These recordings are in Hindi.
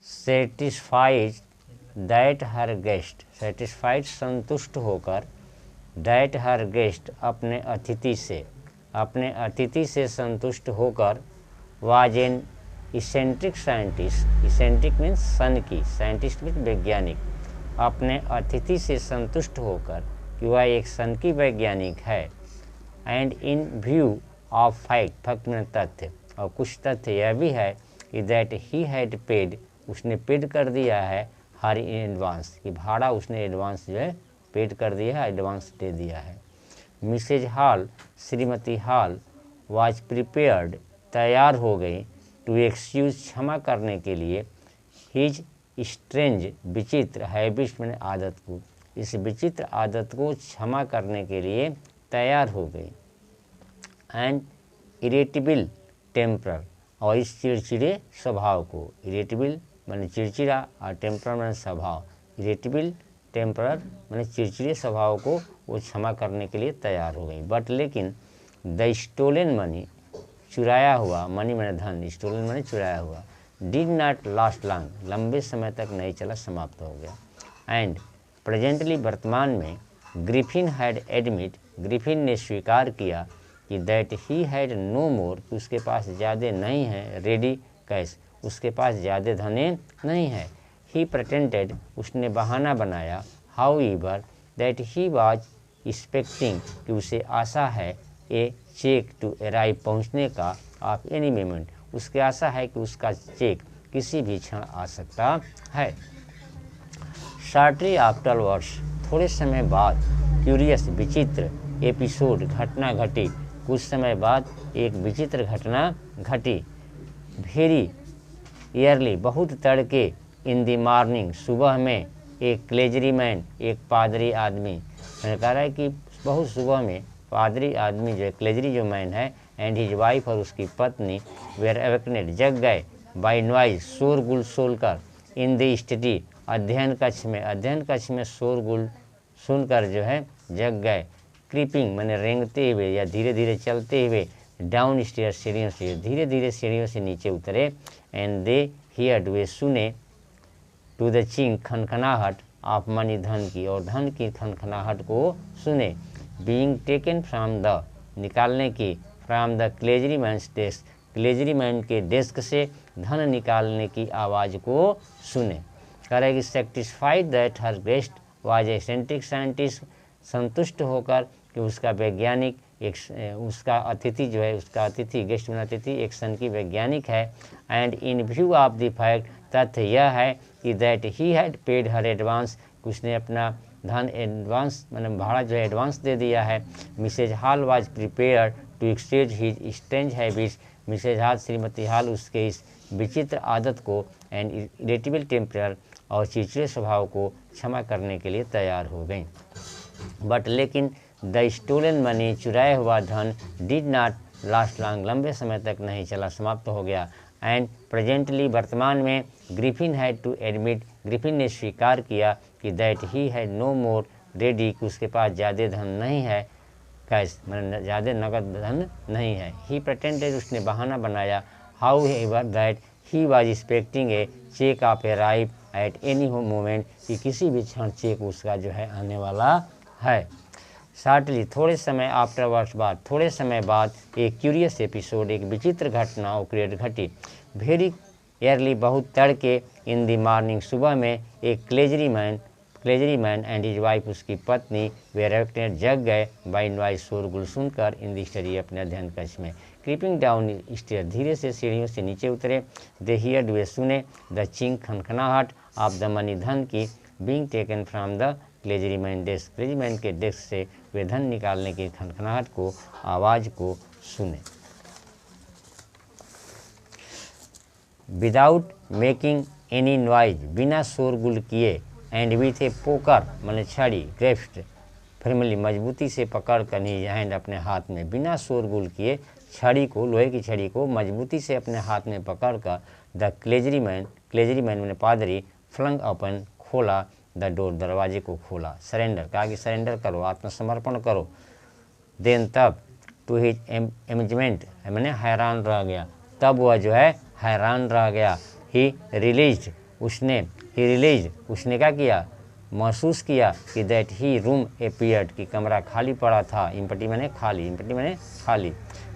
Satisfied that her guest, satisfied संतुष्ट होकर, दैट हर गेस्ट अपने अतिथि से संतुष्ट होकर, was an eccentric scientist, eccentric means सन की, साइंटिस्ट मीन्स वैज्ञानिक, अपने अतिथि से संतुष्ट होकर कि वह एक सन की वैज्ञानिक है। And in view of fact में तथ्य, और कुछ तथ्य यह भी है कि दैट ही हैड पेड, उसने पेड कर दिया है हर इन एडवांस, कि भाड़ा उसने एडवांस जो है पेड कर दिया है, एडवांस दे दिया है। मिसेज हॉल, श्रीमती हॉल, वाज प्रिपेयर्ड, तैयार हो गई, टू एक्सक्यूज, क्षमा करने के लिए, हिज स्ट्रेंज, विचित्र, हैबिट्स मैंने आदत को, इस विचित्र आदत को क्षमा करने के लिए तैयार हो गई। एंड इरेटेबल टेम्पर, और इस चिड़चिड़े स्वभाव को, इरेटेबल मैंने चिड़चिड़ा और टेम्पर मैंने स्वभाव, इरेटेबल टेम्पर मैंने चिड़चिड़े स्वभाव को वो क्षमा करने के लिए तैयार हो गई। बट लेकिन द स्टोलन मनी, चुराया हुआ, मनी मैंने धन, स्टोलन मनी चुराया हुआ, डिड नॉट लास्ट लॉन्ग, लंबे समय तक नहीं चला, समाप्त हो गया। एंड प्रेजेंटली, वर्तमान में, ग्रिफिन हैड एडमिट, ग्रिफिन ने स्वीकार किया कि दैट ही हैड नो मोर, उसके पास ज़्यादा नहीं है, रेडी कैश, उसके पास ज़्यादा धने नहीं है। ही प्रेटेंडेड, उसने बहाना बनाया, how ईवर that he was expecting, कि उसे आशा है, ए चेक टू अराइव, पहुँचने का, ऑफ एनी मोमेंट, उसकी आशा है कि उसका चेक किसी भी क्षण आ सकता है। शॉर्टली आफ्टरवर्ड्स, थोड़े समय बाद, क्यूरियस, विचित्र, एपिसोड, घटना घटी, कुछ समय बाद एक विचित्र घटना घटी। वेरी ईयरली, बहुत तड़के, इन द मॉर्निंग, सुबह में, एक क्लेजरीमैन, एक पादरी आदमी, मैंने कहा है कि बहुत सुबह में पादरी आदमी जो है, क्लेजरी जो मैन है, एंड हिज वाइफ, और उसकी पत्नी, वेयर अवेकनेड, जग गए, बाई नॉइज, शोरगुल सोलकर, इन द स्टडी, अध्ययन कक्ष में शोरगुल सुनकर जो है जग गए। क्रीपिंग मैंने रेंगते हुए या धीरे धीरे चलते हुए, डाउन स्टेयर, सीढ़ियों से, धीरे धीरे सीढ़ियों से नीचे उतरे। एंड दे हियर्ड, वे सुने, टू द चिंग, खनखनाहट, ऑफ मनी, धन की, और धन की खनखनाहट को सुने। बीइंग टेकन फ्रॉम द, निकालने की, फ्रॉम द क्लेजरीमैन्स डेस्क, क्लेजरीमैन के डेस्क से धन निकालने की आवाज़ को सुने। कह रहे कि satisfied that her guest was eccentric scientist, संतुष्ट होकर कि उसका वैज्ञानिक एक, उसका अतिथि जो है, उसका अतिथि, गेस्ट में अतिथि एक सन की वैज्ञानिक है। And in view of the fact, तथ्य यह है कि that he had paid her advance, उसने अपना धन एडवांस मैंने भाड़ा जो है एडवांस दे दिया है। Mrs Hall was prepared to exchange his strange habits, Mrs Hall, श्रीमती हॉल, उसके इस विचित्र आदत को, एंड इरेटेबल टेम्पर, और चिड़चिड़े स्वभाव को क्षमा करने के लिए तैयार हो गई। बट लेकिन द स्टोलन मनी, चुराया हुआ धन, डिड नॉट लास्ट लॉन्ग, लंबे समय तक नहीं चला, समाप्त हो गया। एंड प्रेजेंटली, वर्तमान में, Griffin had to admit, Griffin ने स्वीकार किया कि that he had no more ready, कि उसके पास ज़्यादा धन नहीं है, कैश मैंने ज़्यादा नकद धन नहीं है। ही प्रेटेंडेड, उसने बहाना बनाया, however that he was expecting a cheque of arrive at any moment, कि किसी भी क्षण चेक उसका जो है आने वाला है। शॉर्टली, थोड़े समय आफ्टरवर्ड्स, बाद, थोड़े समय बाद, एक क्यूरियस एपिसोड, एक विचित्र घटना ओकरेड, घटी। वेरी एयरली, बहुत तड़के, इन द मॉर्निंग, सुबह में, एक क्लेजरीमैन एंड हिज वाइफ, उसकी पत्नी, वेयर अवेकनेड, जग गए, बाई नॉइज, शोरगुल सुनकर, इन द स्टडी, अपने अध्ययन कक्ष में। क्रीपिंग डाउन स्टेयर, धीरे से सीढ़ियों से नीचे उतरे। दे हियर्ड, वे सुने, द चिंग, खनखनाहट, ऑफ द मनी, धन की, being taken from the clergyman desk, clergyman के डेस्क से वे धन निकालने की खनखनाहट को, आवाज़ को सुने। विदाउट मेकिंग एनी नॉइज, बिना शोरगुल किए, एंड विथ ए पोकर मैंने छड़ी, ग्रेफ्ट फर्मली, मजबूती से पकड़ कर, नीज हैंड, अपने हाथ में, बिना शोरगुल किए, छड़ी को, लोहे की छड़ी को मजबूती से अपने हाथ में पकड़कर, द क्लेजरीमैन मैंने पादरी, फ्लंग ओपन, खोला, द डोर, दरवाजे को खोला। सरेंडर, कहा कि सरेंडर करो, आत्मसमर्पण करो। देन, तब, टू हिज एमेजमेंट, मैंने हैरान रह गया, तब वह जो है हैरान रह गया। ही रिलीज्ड, उसने उसने क्या किया, महसूस किया कि दैट ही रूम अपीयर्ड, कि कमरा खाली पड़ा था। इम्पटी मैंने खाली,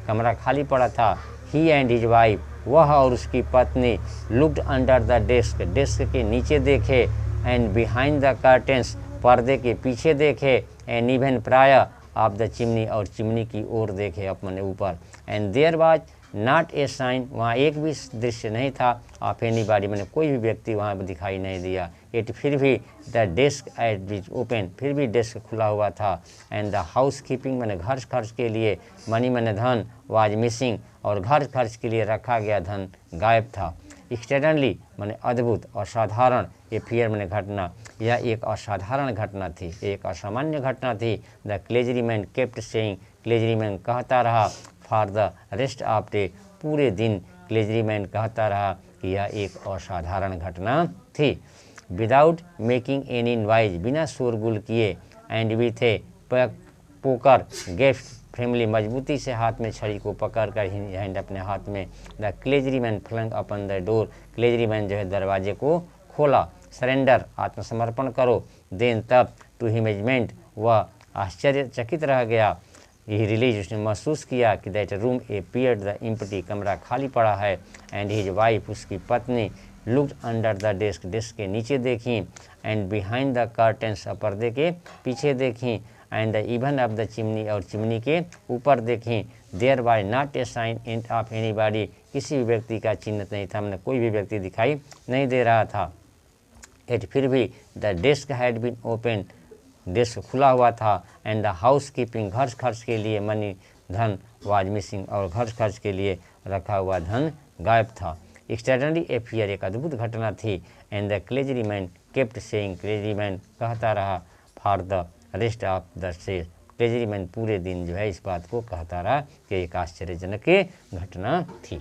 कमरा खाली पड़ा था। ही एंड हिज वाइफ, वह और उसकी पत्नी, लुक्ड अंडर द डेस्क के नीचे देखे, एंड बिहाइंड द कर्टेंस, पर्दे के पीछे देखे, and even prior of the chimney, और चिमनी की ओर देखे, अपने ऊपर। And there was not a sign, वहाँ एक भी दृश्य नहीं था। ऑफ एनीबॉडी, मैंने कोई भी व्यक्ति वहाँ दिखाई नहीं दिया। इट फिर भी the desk at beach open, फिर भी डेस्क खुला हुआ था। एंड द हाउस कीपिंग, मैंने घर खर्च के लिए, मनी मैंने धन, वाज मिसिंग, और घर खर्च के लिए रखा गया धन गायब था। एक्सटेंडली मैंने अद्भुत, असाधारण, ए फियर मैंने घटना, यह एक असाधारण घटना थी, एक असामान्य घटना थी। The clergyman kept saying, clergyman कहता रहा, for the rest of day, पूरे दिन क्लेजरीमैन कहता रहा कि यह एक असाधारण घटना थी। विदाउट मेकिंग एनी नॉइज, बिना शोरगुल किए, and with A poker guest family, मजबूती से हाथ में छड़ी को पकड़ कर हैंड अपने हाथ में। The clergyman flung upon the door, clergyman जो है दरवाजे को खोला। सरेंडर, आत्मसमर्पण करो। देन तब, टू हिमेजमेंट, वह आश्चर्यचकित रह गया। यही रिलीज, उसने महसूस किया कि that room appeared the empty, कमरा खाली पड़ा है। एंड हिज वाइफ, उसकी पत्नी, लुक्ड अंडर द डेस्क के नीचे देखी, एंड बिहाइंड द कर्टेंस, पर्दे के पीछे देखी, and the even of the chimney, और चिमनी के ऊपर देखी। There by not a sign of anybody, किसी भी व्यक्ति का चिन्ह नहीं था, मैंने कोई भी व्यक्ति दिखाई नहीं दे रहा था। एट फिर भी the desk had been open, desk खुला हुआ था। एंड द हाउस कीपिंग, घर खर्च के लिए, मनी धन, वाज मिसिंग, और घर खर्च के लिए रखा हुआ धन गायब था। एक्सट्राऑर्डिनरी अफेयर, एक अद्भुत घटना थी। And the clergyman kept saying, clergyman कहता रहा, for the rest of the day, clergyman पूरे दिन जो है इस बात को कहता रहा कि एक आश्चर्यजनक घटना थी।